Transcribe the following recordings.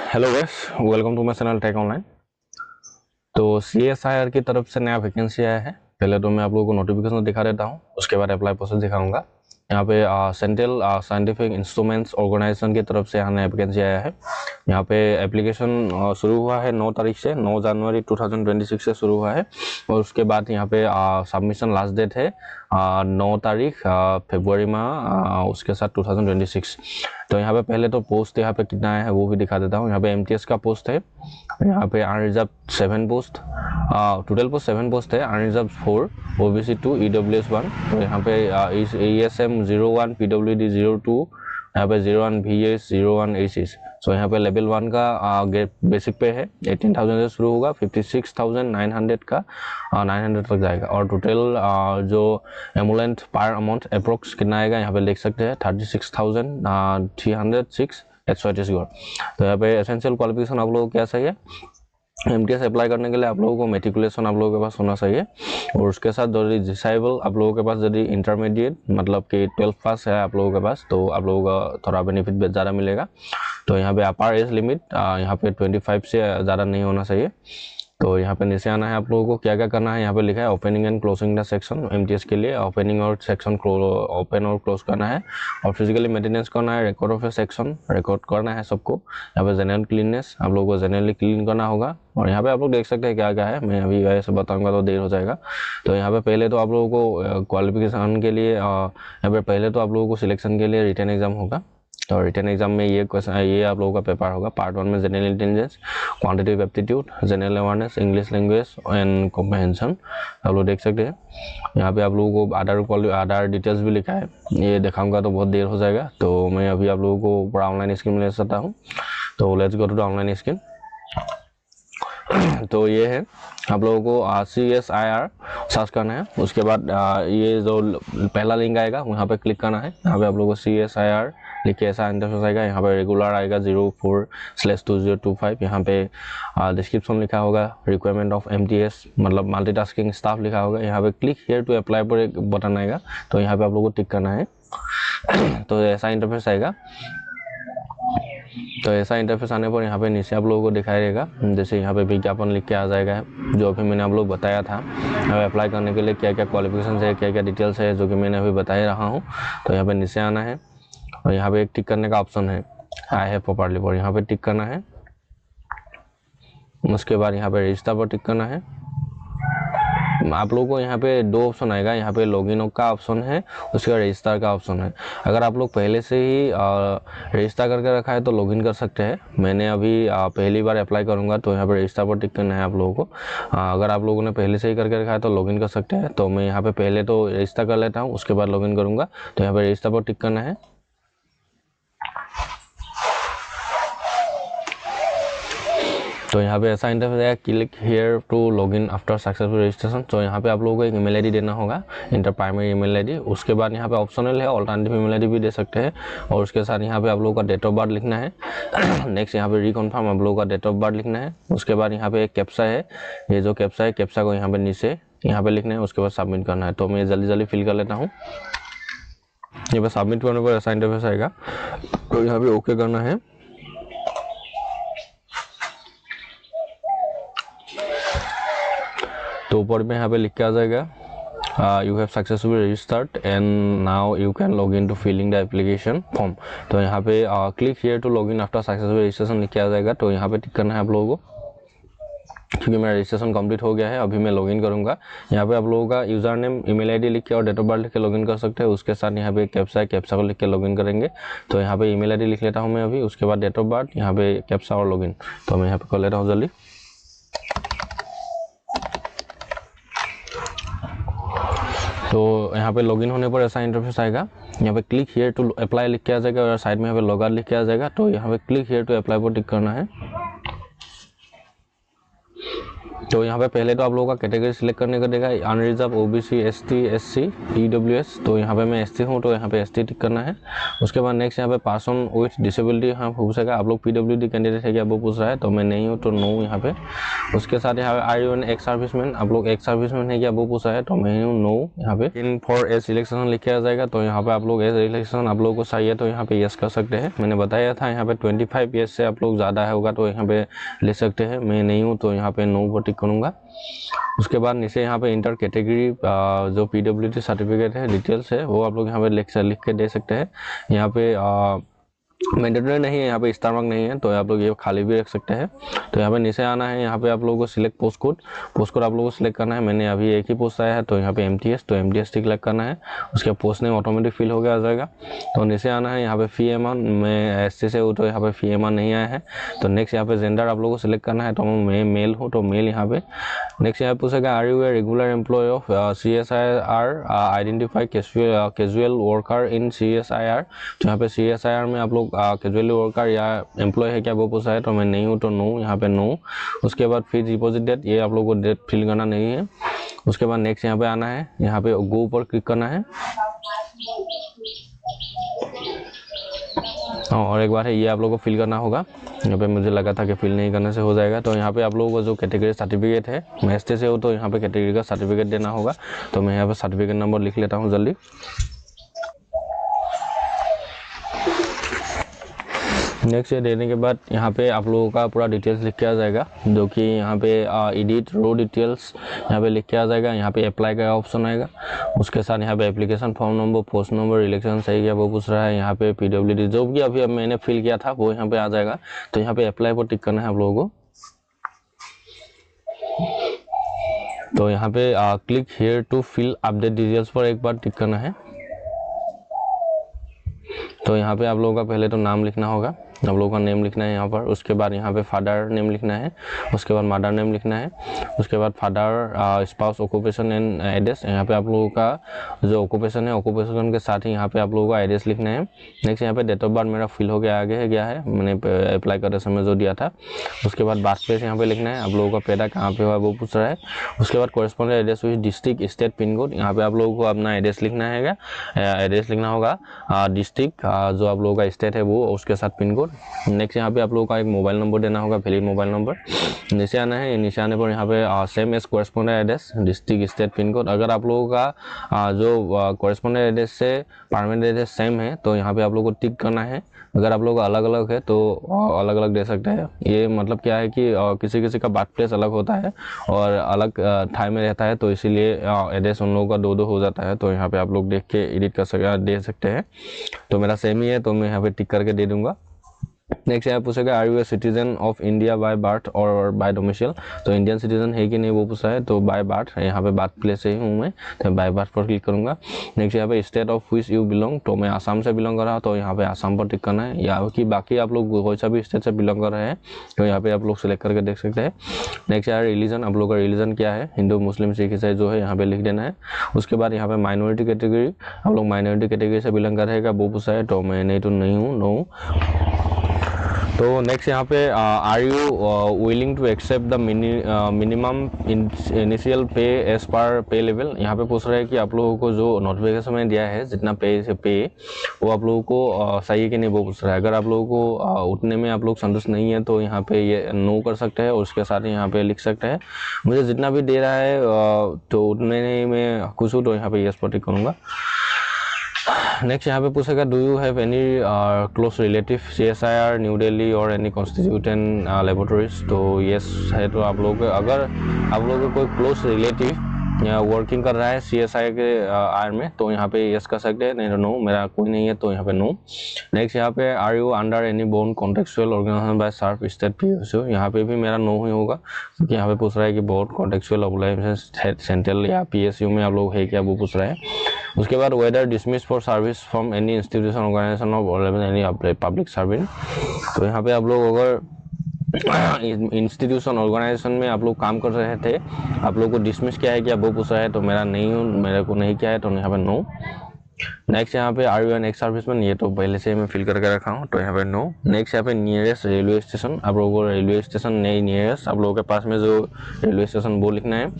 Hello guys, welcome to my channel tech online. तो CSIR की तरफ से नया वैकेंसी आया है। पहले तो मैं आप लोगों को नोटिफिकेशन दिखा देता हूँ, उसके बाद अप्लाई प्रोसेस दिखाऊंगा। यहाँ पे सेंट्रल साइंटिफिक इंस्ट्रूमेंट्स ऑर्गेनाइजेशन की तरफ से यहाँ नया वैकेंसी आया है। यहाँ पे एप्लीकेशन शुरू हुआ है 9 तारीख से, 9 जनवरी 2026 से शुरू हुआ है। और उसके बाद यहाँ पे सबमिशन लास्ट डेट है 9 तारीख फरवरी माह उसके साथ 2026। तो यहाँ पे पहले तो पोस्ट यहाँ पे कितना है वो भी दिखा देता हूँ। यहाँ पे MTS का पोस्ट है, यहाँ पे unreserved 7 post, total post 7 post है, अनरिजर्व 4, OBC 2, EWS 1। तो यहाँ पे ASM 01, PWD 02, यहाँ पे 01 VS 01 ACs। सो यहाँ पे लेवल 1 का बेसिक पे है 18,000 से शुरू होगा, 56,900 का 900 तक जाएगा। और टोटल जो एमुलेंट पर अमाउंट अप्रोक्स कितना आएगा यहाँ पे देख सकते हैं 36,306 छत्तीसगढ़। तो यहाँ पे एसेंशियल क्वालिफिकेशन आप लोगों को क्या चाहिए, MTS अप्लाई करने के लिए आप लोगों को मेट्रिकुलेशन आप लोगों के पास होना चाहिए। और उसके साथ यदि डिसेबल आप लोगों के पास यदि इंटरमीडिएट मतलब कि 12th पास है आप लोगों के पास, तो आप लोगों का थोड़ा बेनिफिट ज़्यादा मिलेगा। तो यहाँ पे अपर एज लिमिट यहाँ पे 25 से ज़्यादा नहीं होना चाहिए। तो यहाँ पे नीचे आना है, आप लोगों को क्या क्या करना है यहाँ पे लिखा है opening and closing the section. MTS के लिए ओपनिंग और सेक्शन ओपन और क्लोज करना है, और फिजिकली मेंटेनेंस करना है, record of A section record करना है सबको। यहाँ पे जनरल क्लीननेस आप लोगों को जनरली क्लीन करना होगा। और यहाँ पे आप लोग देख सकते हैं क्या क्या है, मैं अभी वैसे बताऊंगा तो देर हो जाएगा। तो यहाँ पे पहले तो आप लोगों को क्वालिफिकेशन के लिए यहाँ पे पहले तो आप लोगों को सिलेक्शन के लिए रिटन एग्जाम होगा। तो रिटन एग्जाम में ये क्वेश्चन ये आप लोगों का पेपर होगा। पार्ट 1 में general intelligence, quantitative aptitude, general awareness, English language and comprehension आप लोग देख सकते हैं। यहाँ पे आप लोगों को आधार डिटेल्स भी लिखा है, ये दिखाऊंगा तो बहुत देर हो जाएगा। तो मैं अभी आप लोगों को पूरा ऑनलाइन स्क्रीन ले सकता हूँ। तो let's go to the online screen. तो ये है आप लोगों को CSIR सर्च करना है। उसके बाद ये जो पहला लिंक आएगा वहाँ पे क्लिक करना है। यहाँ पे आप लोगों को CSIR लिख के ऐसा इंटरफेस आएगा। यहाँ पे रेगुलर आएगा 04/2025। यहाँ पे डिस्क्रिप्शन लिखा होगा, रिक्वायरमेंट ऑफ MTS मतलब मल्टीटास्किंग स्टाफ लिखा होगा। यहाँ पे क्लिक हियर टू अप्लाई पर एक बटन आएगा, तो यहाँ पे आप लोगों को टिक करना है। तो ऐसा इंटरफेस आएगा। तो ऐसा इंटरफेस आने पर यहाँ पे नीचे आप लोगों को दिखाई देगा, जैसे यहाँ पे विज्ञापन लिख के आ जाएगा, जो अभी मैंने आप लोग बताया था अप्लाई करने के लिए क्या क्या क्वालिफिकेशन है, क्या क्या डिटेल्स है, जो कि मैंने अभी बता ही रहा हूँ। तो यहाँ पे नीचे आना है और यहाँ पे एक टिक करने का ऑप्शन है, आई हैव प्रॉपर्ली पर यहाँ पे टिक करना है। उसके बाद यहाँ पे रजिस्टर पर टिक करना है। आप लोगों को यहाँ पे 2 ऑप्शन आएगा, यहाँ पे लॉगिन का ऑप्शन है, उसके बाद रजिस्टर का ऑप्शन है। अगर आप लोग पहले से ही रजिस्टर करके रखा है तो लॉगिन कर सकते हैं। मैंने अभी पहली बार अप्लाई करूँगा, तो यहाँ पे रजिस्टर पर टिक करना है आप लोगों को। अगर आप लोगों ने पहले से ही करके रखा है तो लॉगिन कर सकते हैं। तो मैं यहाँ पे पहले तो रजिस्टर कर लेता हूँ, उसके बाद लॉगिन करूँगा। तो यहाँ पे रजिस्टर पर टिक करना है। तो यहाँ पे ऐसा इंटरफेस है, click here to login after successful registration. तो यहाँ पे आप लोगों को एक ईमेल आईडी देना होगा, इंटर प्राइमरी ईमेल आईडी। उसके बाद यहाँ पे ऑप्शनल है, ऑल्टरनेटिव ईमेल आईडी भी दे सकते हैं। और उसके साथ यहाँ पे आप लोगों का डेट ऑफ बर्थ लिखना है। नेक्स्ट यहाँ पे रिकन्फर्म आप लोगों का डेट ऑफ बर्थ लिखना है। उसके बाद यहाँ पे एक कैप्चा है, ये जो कैप्चा है कैप्चा को यहाँ पे नीचे यहाँ पे लिखना है, उसके बाद सबमिट करना है। तो मैं जल्दी जल्दी फिल कर लेता हूँ। यहाँ पे सबमिट करने पर ऐसा इंटरफेस आएगा, तो यहाँ पे ओके करना है। तो ऊपर में यहाँ पे लिख के आ जाएगा you have successfully registered and now you can log in to filling the application form. तो यहाँ पे click here to log in after successful registration लिख के आ जाएगा। तो यहाँ पे टिक करना है आप लोगों को, क्योंकि मेरा रजिस्ट्रेशन कंप्लीट हो गया है। अभी मैं लॉगिन करूंगा। यहाँ पे आप लोगों का यूजर नेम, ईमेल आईडी लिख के और डेट ऑफ बर्थ लिख के लॉगिन कर सकते हैं। उसके साथ यहाँ पे कैप्चा है, कैप्चा को लिख के लॉगिन करेंगे। तो यहाँ पे ईमेल आईडी लिख लेता हूँ मैं अभी, उसके बाद डेट ऑफ बर्थ, यहाँ पे कैप्चा और लॉगिन। तो मैं यहाँ पे कर लेता हूँ जल्दी। तो यहाँ पे लॉगिन होने पर ऐसा इंटरफेस आएगा। यहाँ पे क्लिक हियर टू अप्लाई लिख के आ जाएगा और साइड में यहाँ पे लॉग आउट लिख के आ जाएगा। तो यहाँ पे क्लिक हियर टू अप्लाई पर टिक करना है। तो यहाँ पे पहले तो आप लोगों का कैटेगरी सिलेक्ट करने का देगा, unreserved, OBC, ST, SC, EWS. तो यहाँ पे मैं एसटी हूँ तो यहाँ पे एसटी टिक करना है। उसके बाद नेक्स्ट यहाँ पे पर्सन विथ डिसेबिलिटी यहाँ पूछेगा, आप लोग पीडब्ल्यूडी कैंडिडेट है क्या वो पूछ रहा है, तो मैं नहीं हूँ तो नो यहाँ पे। उसके साथ यहाँ पे are you an ex serviceman, आप लोग एक्स सर्विसमैन है क्या वो पूछा है, तो मैं हूँ नो यहाँ पे। इन फॉर एज सिलेक्शन लिखा जाएगा, तो यहाँ पे आप लोग एज सिलेक्शन आप लोगों को चाहिए तो यहाँ पे यस कर सकते हैं। मैंने बताया था यहाँ पे 25 ईयर्स से आप लोग ज़्यादा होगा तो यहाँ पे ले सकते हैं। मैं नहीं हूँ तो यहाँ पे नो पर टिक करूँगा। उसके बाद नीचे यहाँ पे इंटर कैटेगरी जो पीडब्ल्यूडी सर्टिफिकेट है, डिटेल्स है, वो आप लोग यहाँ पे लिख के दे सकते हैं। यहाँ पे मैंडेटरी नहीं है, यहाँ पे स्टार मार्क नहीं है, तो आप लोग ये खाली भी रख सकते हैं। तो यहाँ पे नीचे आना है, यहाँ पे आप लोगों को सिलेक्ट पोस्ट कोड आप लोगों को सिलेक्ट करना है। मैंने अभी एक ही पोस्ट आया है तो यहाँ पे एमटीएस, तो एमटीएस सिलेक्ट करना है। उसके पोस्ट नेम ऑटोमेटिक फिल हो गया आ जाएगा। तो नीचे आना है, यहाँ पे फी अमाउंट, मैं एससी से हूँ तो यहाँ पे फी अमाउंट नहीं आया है। तो नेक्स्ट यहाँ पे जेंडर आप लोगों को सिलेक्ट करना है, तो मैं मेल हूँ तो मेल यहाँ पे। नेक्स्ट यहाँ पूछेगा are you a regular employee of CSIR, identify casual worker in CSIR। तो यहाँ पे CSIR में आप लोग कैजुअली वर्कर या एम्प्लॉय है क्या वो पूछा है, तो मैं नहीं हूँ तो नो यहाँ पे नो। उसके बाद फिर डिपॉजिट डेट, ये आप लोगों को डेट फिल करना नहीं है। उसके बाद नेक्स्ट यहाँ पे आना है, यहाँ पे गो पर क्लिक करना है। और एक बार है ये आप लोगों को फिल करना होगा। यहाँ पे मुझे लगा था कि फिल नहीं करने से हो जाएगा। तो यहाँ पे आप लोगों को जो कैटेगरी सर्टिफिकेट है, मैं एसटी से हो तो यहाँ पे कैटेगरी का सर्टिफिकेट देना होगा। तो मैं यहाँ पे सर्टिफिकेट नंबर लिख लेता हूँ जल्दी। नेक्स्ट ये देने के बाद यहाँ पे आप लोगों का पूरा डिटेल्स लिख के आ जाएगा, जो कि यहाँ पे एडिट रो डिटेल्स यहाँ पे लिख के आ जाएगा। यहाँ पे अप्लाई का ऑप्शन आएगा। उसके साथ यहाँ पे application form number, post number, election सही क्या वो पूछ रहा है। यहाँ पे पीडब्ल्यूडी जो भी अभी मैंने फिल किया था वो यहाँ पे आ जाएगा। तो यहाँ पे अप्लाई पर टिक करना है आप लोगों को। तो यहाँ पे click here to fill update details पर एक बार टिक करना है। तो यहाँ पे आप लोगों का पहले तो नाम लिखना होगा, आप लोगों का नेम लिखना है यहाँ पर। उसके बाद यहाँ पे फादर नेम लिखना है। उसके बाद मदर नेम लिखना है। उसके बाद father, spouse, occupation and address. यहाँ पे आप लोगों का जो ऑक्यूपेशन है, ऑक्यूपेशन के साथ ही यहाँ पे आप लोगों का एड्रेस लिखना है। नेक्स्ट यहाँ पे डेट ऑफ बर्थ मेरा फिल हो गया, आगे गया है, मैंने अप्लाई करते समय जो दिया था। उसके बाद बर्थ प्लेस यहाँ पे लिखना है, आप लोगों का पैदा कहाँ पे हुआ वो पूछ रहा है। उसके बाद correspondent address with district, state, pin code. यहाँ पे आप लोगों को अपना एड्रेस लिखना है, एड्रेस लिखना होगा, डिस्ट्रिक्ट जो आप लोगों का स्टेट है वो, उसके साथ पिन कोड। नेक्स्ट यहाँ पे आप लोगों का एक मोबाइल नंबर देना होगा, वैलिड मोबाइल नंबर। नीचे आना है, नीचे आने पर यहाँ पे same as correspondent address, district, state, pin code. अगर आप लोगों का जो कॉरेस्पॉन्डेंट एड्रेस से परमानेंट एड्रेस सेम है तो यहाँ पे आप लोगों को टिक करना है। अगर आप लोग अलग अलग है तो अलग अलग दे सकते हैं। ये मतलब क्या है कि किसी किसी का बर्थ प्लेस अलग होता है और अलग ठाई में रहता है, तो इसीलिए एड्रेस उन लोगों का दो हो जाता है। तो यहाँ पे आप लोग देख के एडिट कर दे सकते हैं। तो मेरा सेम ही है तो मैं यहाँ पे टिक करके दे दूंगा। नेक्स्ट यहाँ पूछेगा are you a citizen of India by birth और बाय डोमिसाइल। तो इंडियन सिटीजन है कि नहीं वो पूछा है, तो बाय बर्थ, यहाँ पे बर्थ प्लेस से ही हूँ मैं, तो बाय बर्थ पर क्लिक करूँगा। नेक्स्ट यहाँ पे state of which you belong, तो मैं आसाम से बिलोंग कर रहा हूँ तो यहाँ पे आसाम पर टिक करना है। या कि बाकी आप लोग कोई सा भी स्टेट से बिलोंग कर रहे हैं तो यहाँ पे आप लोग सिलेक्ट करके देख सकते हैं। नेक्स्ट यार रिलीजन, आप लोग का रिलीजन क्या है, हिंदू, मुस्लिम, सिख, ईसाई जो है यहाँ पे लिख देना है। उसके बाद यहाँ पे माइनॉरिटी कैटेगरी, आप लोग माइनॉरिटी कैटेगरी से बिलोंग कर रहे हैं वो पूछा है, तो मैं नहीं तो नहीं हूँ, नो। तो नेक्स्ट यहाँ पे are you willing to accept the minimum initial pay as per pay level. यहाँ पे पूछ रहे हैं कि आप लोगों को जो नोटिफिकेशन में दिया है जितना पे वो आप लोगों को सही है कि नहीं वो पूछ रहा है। अगर आप लोगों को उतने में आप लोग संतुष्ट नहीं है तो यहाँ पे ये नो कर सकते हैं और उसके साथ ही यहाँ पे लिख सकते हैं मुझे जितना भी दे रहा है तो उतने में खुश हूँ, तो यहाँ पे यस पर टिक करूँगा। नेक्स्ट यहाँ पे पूछेगा do you have any close relative CSIR new Delhi और एनी कॉन्स्टिट्यूटेंट लेबोरेटरीज। तो यस है, तो आप लोग अगर आप लोगों को कोई क्लोज रिलेटिव वर्किंग कर रहा है CSI के आर में तो यहाँ पे यस कर सकते हैं, नहीं तो नो, मेरा कोई नहीं है तो यहाँ पे नो। नेक्स्ट यहाँ पे are you under any born contractual organisation by sharp state PSU, यहाँ पे भी मेरा नो ही होगा क्योंकि यहाँ पे पूछ रहा है कि बोर्न कॉन्टेक्चुअल ऑर्गेनाइजेशन सेंट्रल या PSU में आप लोग है क्या वो पूछ रहा है। उसके बाद whether dismiss for service from any institution organisation of any public servant. तो यहाँ पे आप लोग अगर इंस्टीट्यूशन ऑर्गेनाइजेशन में आप लोग काम कर रहे थे, आप लोग को डिसमिस किया है क्या वो पूछ रहा है, तो मेरा नहीं हूँ, मेरे को नहीं किया है तो यहाँ पे नो। नेक्स्ट यहाँ पे are you an ex serviceman, ये तो पहले से मैं फिल करके रखा हूँ, तो यहाँ पे नो। नेक्स्ट यहाँ पे नियरेस्ट रेलवे स्टेशन, आप लोगों को रेलवे स्टेशन नहीं नियरेस्ट आप लोगों के पास में जो रेलवे स्टेशन वो लिखना है।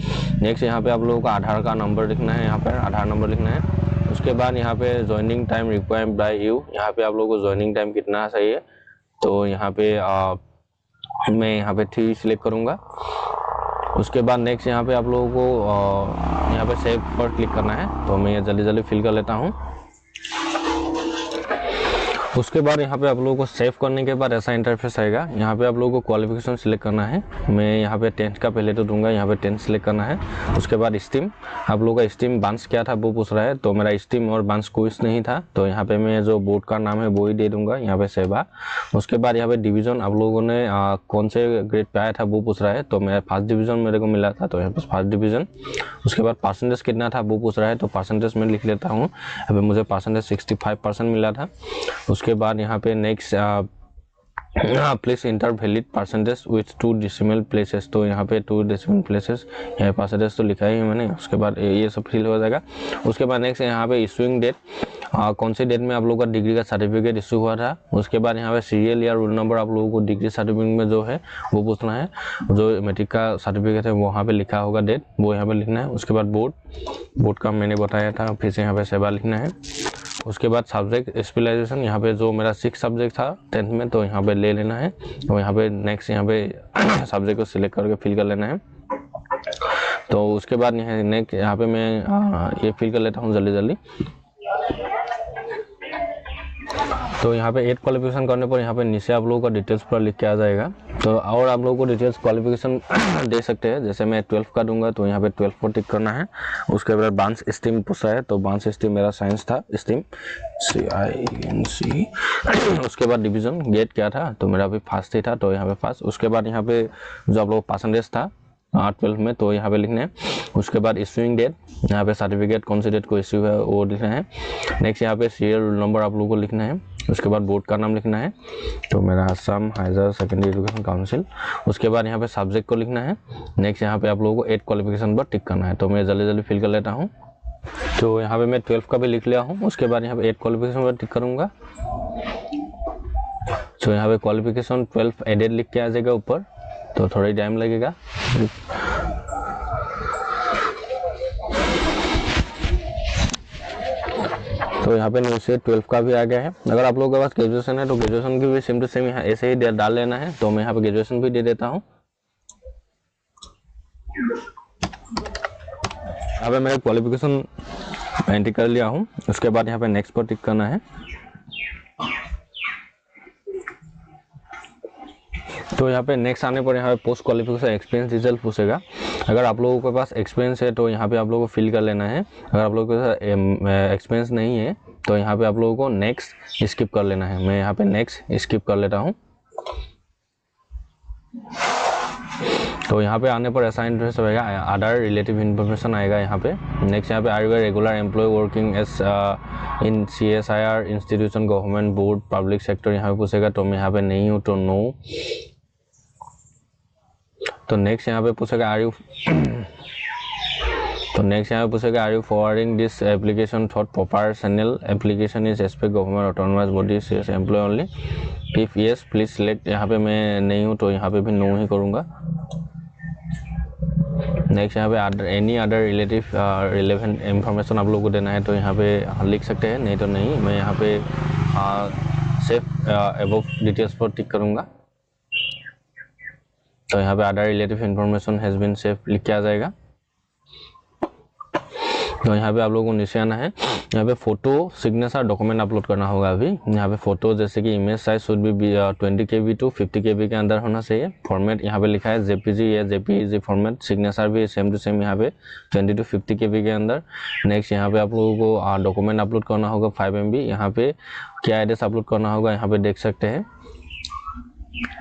नेक्स्ट यहाँ पे आप लोगों को आधार का नंबर लिखना है, यहाँ पर आधार नंबर लिखना है। उसके बाद यहाँ पे joining time required by you, यहाँ पे आप लोगों को ज्वाइनिंग टाइम कितना चाहिए, तो यहाँ पे मैं यहाँ पे 3 सिलेक्ट करूँगा। उसके बाद नेक्स्ट यहाँ पे आप लोगों को यहाँ पे सेव पर क्लिक करना है, तो मैं ये जल्दी जल्दी फिल कर लेता हूँ। उसके बाद यहाँ पे आप लोगों को सेव करने के बाद ऐसा इंटरफेस आएगा। यहाँ पे आप लोगों को क्वालिफिकेशन सिलेक्ट करना है, मैं यहाँ पे 10th का पहले तो दूंगा, यहाँ पे 10th सिलेक्ट करना है। उसके बाद स्ट्रीम, आप लोगों का स्ट्रीम ब्रांच क्या था वो पूछ रहा है, तो मेरा स्ट्रीम और ब्रांच कोई नहीं था, तो यहाँ पे मैं जो बोर्ड का नाम है वो ही दे दूंगा, यहाँ पे सेवा। उसके बाद यहाँ पे डिवीजन आप लोगों ने कौन से ग्रेड पे आया था वो पूछ रहा है, तो मैं फर्स्ट डिवीजन मेरे को मिला था, तो यहाँ पे फर्स्ट डिवीजन। उसके बाद परसेंटेज कितना था वो पूछ रहा है, तो परसेंटेज मैं लिख लेता हूँ, अभी मुझे परसेंटेज 65% मिला था। उसके बाद यहाँ पे next please inter valid percentage with 2 decimal places, तो यहाँ पे 2 डेसिमल प्लेसेस, यहाँ परसेंटेज तो लिखा ही है मैंने। उसके बाद ये सब फिल हो जाएगा। उसके बाद नेक्स्ट यहाँ पे इशूइंग डेट, कौन सी डेट में आप लोगों का डिग्री का सर्टिफिकेट इशू हुआ था। उसके बाद यहाँ पे सीरियल या रोल नंबर आप लोगों को डिग्री सर्टिफिकेट में जो है वो पूछना है, जो मैट्रिक का सर्टिफिकेट है वहाँ पे लिखा होगा डेट, वो यहाँ पे लिखना है। उसके बाद बोर्ड का मैंने बताया था, फिर से यहाँ पे सेवा लिखना है। उसके बाद सब्जेक्ट स्पेशलाइजेशन, यहाँ पे जो मेरा 6 सब्जेक्ट था 10th में, तो यहाँ पे ले लेना है। तो यहाँ पे नेक्स्ट यहाँ पे सब्जेक्ट को सिलेक्ट करके फिल कर लेना है। तो उसके बाद नेक्स्ट यहाँ पे मैं ये फिल कर लेता हूँ जल्दी जल्दी। तो यहाँ पे 8 क्वालिफिकेशन करने पर यहाँ पे नीचे आप लोगों का डिटेल्स पूरा लिख के आ जाएगा। तो और आप लोगों को डिटेल्स क्वालिफिकेशन दे सकते हैं, जैसे मैं 12 का दूंगा तो यहाँ पे 12 पर टिक करना है। उसके बाद ब्रांच स्ट्रीम पूछा है, तो ब्रांच स्ट्रीम मेरा साइंस था, स्ट्रीम CINC। उसके बाद डिवीजन गेट क्या था, तो मेरा अभी फर्स्ट ही था, तो यहाँ पे फर्स्ट। उसके बाद यहाँ पे जो आप लोग परसेंटेज था 12 में, तो यहाँ पे लिखना है। उसके बाद इशूइंग डेट, यहाँ पे सर्टिफिकेट कौन सी डेट को इश्यू है वो लिखना है। नेक्स्ट यहाँ पे सीरियल नंबर आप लोगों को लिखना है। उसके बाद बोर्ड का नाम लिखना है, तो मेरा Assam higher secondary education council. उसके बाद यहाँ पे सब्जेक्ट को लिखना है। नेक्स्ट यहाँ पे आप लोगों को 8 क्वालिफिकेशन पर टिक करना है, तो मैं जल्दी जल्दी फिल कर लेता हूँ। तो यहाँ पे मैं 12 का भी लिख लिया हूँ। उसके बाद यहाँ पे 8 क्वालिफिकेशन पर टिक करूँगा। तो यहाँ पे क्वालिफिकेशन 12 एडेड लिख के आ जाएगा ऊपर, तो थोड़ा ही टाइम लगेगा। तो यहाँ पे नीचे 12 का भी आ गया है। अगर आप लोगों के पास ग्रेजुएशन है तो ग्रेजुएशन की भी सेम टू सेम यहाँ ऐसे ही डाल लेना है, तो मैं यहाँ पे ग्रेजुएशन भी दे देता हूँ। यहाँ पे मैं क्वालिफिकेशन एंट्री कर लिया हूँ। उसके बाद यहाँ पे नेक्स्ट पर टिक करना है। तो यहाँ पे नेक्स्ट आने पर यहाँ पे पोस्ट क्वालिफिकेशन एक्सपीरियंस डिटेल पूछेगा। अगर आप लोगों के पास एक्सपीरियंस है तो यहाँ पे आप लोगों को फिल कर लेना है। अगर आप लोगों के पास एक्सपीरियंस नहीं है तो यहाँ पे आप लोगों को नेक्स्ट स्किप कर लेना है। मैं यहाँ पे नेक्स्ट स्किप कर लेता हूँ। तो यहाँ पे आने पर ऐसा इंटरफेस होगा, अदर रिलेटिव इन्फॉर्मेशन आएगा यहाँ पे। नेक्स्ट यहाँ पे are you regular employee working as in CSIR institution government board public sector, यहाँ पे पूछेगा, तो मैं यहाँ पे नहीं हूँ तो नो। तो नेक्स्ट यहाँ पे पूछेगा are you forwarding this application through proper channel, application is aspect government autonomous body CS employee only, if yes please select. यहाँ पे मैं नहीं हूँ तो यहाँ पे भी नो ही करूँगा। नेक्स्ट यहाँ पे एनी अदर रिलेवेंट इंफॉर्मेशन आप लोगों को देना है, तो यहाँ पे लिख सकते हैं, नहीं तो नहीं। मैं यहाँ पे सेव अबव डिटेल्स पर टिक करूँगा। तो यहाँ पे other relative information has been save लिख के आ जाएगा। तो यहाँ पे आप लोगों को नीचे आना है। यहाँ पे फोटो सिग्नेचर डॉक्यूमेंट अपलोड करना होगा। अभी यहाँ पे फोटो जैसे कि image size should be 20 KB to 50 KB के अंदर होना चाहिए। फॉर्मेट यहाँ पे लिखा है JPG या JPEG फॉर्मेट। सिग्नेचर भी सेम टू सेम यहाँ पे 20 to 50 KB के अंदर। नेक्स्ट यहाँ पे आप लोगों को डॉक्यूमेंट अपलोड करना होगा 5 MB। यहाँ पे क्या एड्रेस अपलोड करना होगा यहाँ पे देख सकते हैं।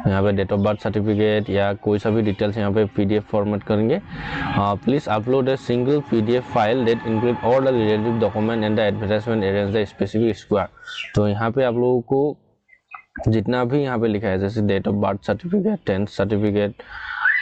यहाँ पे डेट ऑफ बर्थ सर्टिफिकेट या कोई सा भी डिटेल्स यहाँ पे PDF फॉर्मेट करेंगे। Please upload a single PDF file that include all the relative document and the advertisement arrange the specific square. तो यहाँ पे आप लोगों को जितना भी यहाँ पे लिखा है, जैसे date of birth certificate, 10th certificate,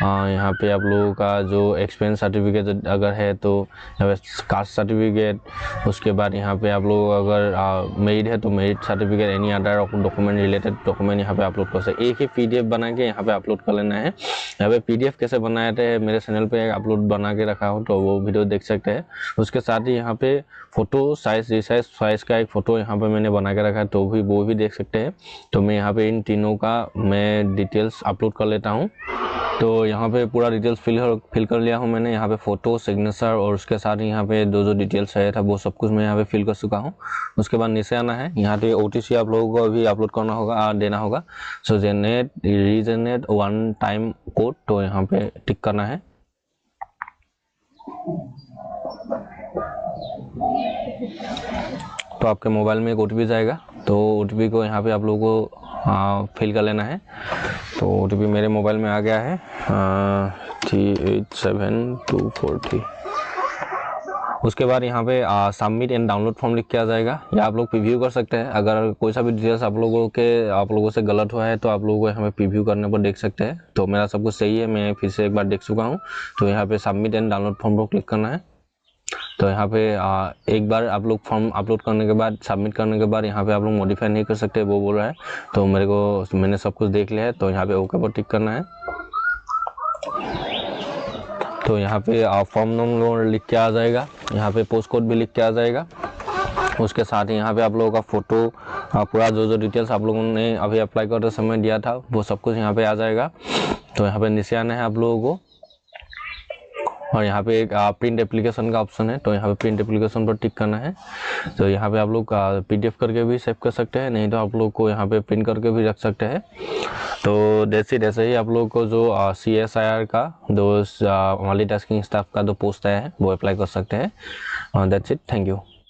यहाँ पे आप लोगों का जो एक्सपीरियंस सर्टिफिकेट अगर है तो यहाँ पे कास्ट सर्टिफिकेट, उसके बाद यहाँ पे आप लोग अगर मेरिड है तो married certificate, any other document related document यहाँ पे अपलोड कर सकते। एक ही PDF बना के यहाँ पे अपलोड कर लेना है। यहाँ पे PDF कैसे बनाए थे मेरे चैनल पे अपलोड बना के रखा हूँ, तो वो वीडियो देख सकते हैं। उसके साथ ही यहाँ पे फोटो साइज रिसाइज साइज का एक फ़ोटो यहाँ पे मैंने बना के रखा है, तो वो भी देख सकते हैं। तो मैं यहाँ पे इन तीनों का मैं डिटेल्स अपलोड कर लेता हूँ। तो यहाँ पे पूरा डिटेल्स फिल कर लिया हूँ मैंने। यहाँ पे फ़ोटो, सिग्नेचर और उसके साथ ही यहाँ पे जो डिटेल्स है था वो सब कुछ मैं यहाँ पे फिल कर चुका हूँ। उसके बाद नीचे आना है, यहाँ पे OTC आप लोगों को भी अपलोड करना होगा, देना होगा। सो रीजनरेट वन टाइम कोड, तो यहाँ पे टिक करना है। तो आपके मोबाइल में एक OTP जाएगा, तो OTP को यहाँ पे आप लोगों को फिल कर लेना है। तो OTP मेरे मोबाइल में आ गया है 387243। उसके बाद यहाँ पे सबमिट एंड डाउनलोड फॉर्म लिख के आ जाएगा, या आप लोग प्रीव्यू कर सकते हैं। अगर कोई सा भी डिटेल्स आप लोगों से गलत हुआ है तो आप लोगों को यहाँ पे प्रीव्यू करने पर देख सकते हैं। तो मेरा सब कुछ सही है, मैं फिर से एक बार देख चुका हूँ। तो यहाँ पे सबमिट एंड डाउनलोड फॉर्म पर क्लिक करना है। तो यहाँ पे एक बार आप लोग फॉर्म अपलोड करने के बाद, सबमिट करने के बाद यहाँ पे आप लोग मॉडिफाई नहीं कर सकते, वो बोल रहा है। तो मैंने सब कुछ देख लिया है, तो यहाँ पे ओके पर टिक करना है। तो यहाँ पे फॉर्म नंबर लिख के आ जाएगा, यहाँ पे पोस्ट कोड भी लिख के आ जाएगा। उसके साथ ही यहाँ पे आप लोगों का फ़ोटो, पूरा जो डिटेल्स आप लोगों ने अभी अप्लाई करते समय दिया था वो सब कुछ यहाँ पे आ जाएगा। तो यहाँ पे नीचे आना है आप लोगों को, और यहाँ पे एक प्रिंट एप्लीकेशन का ऑप्शन है, तो यहाँ पे प्रिंट एप्लीकेशन पर टिक करना है। तो यहाँ पे आप लोग PDF करके भी सेव कर सकते हैं, नहीं तो आप लोग को यहाँ पे प्रिंट करके भी रख सकते हैं। तो जैसे ही आप लोग को जो CSIR का जो मल्टीटास्किंग स्टाफ का जो पोस्ट आया है वो अप्लाई कर सकते हैं। That's it, thank you.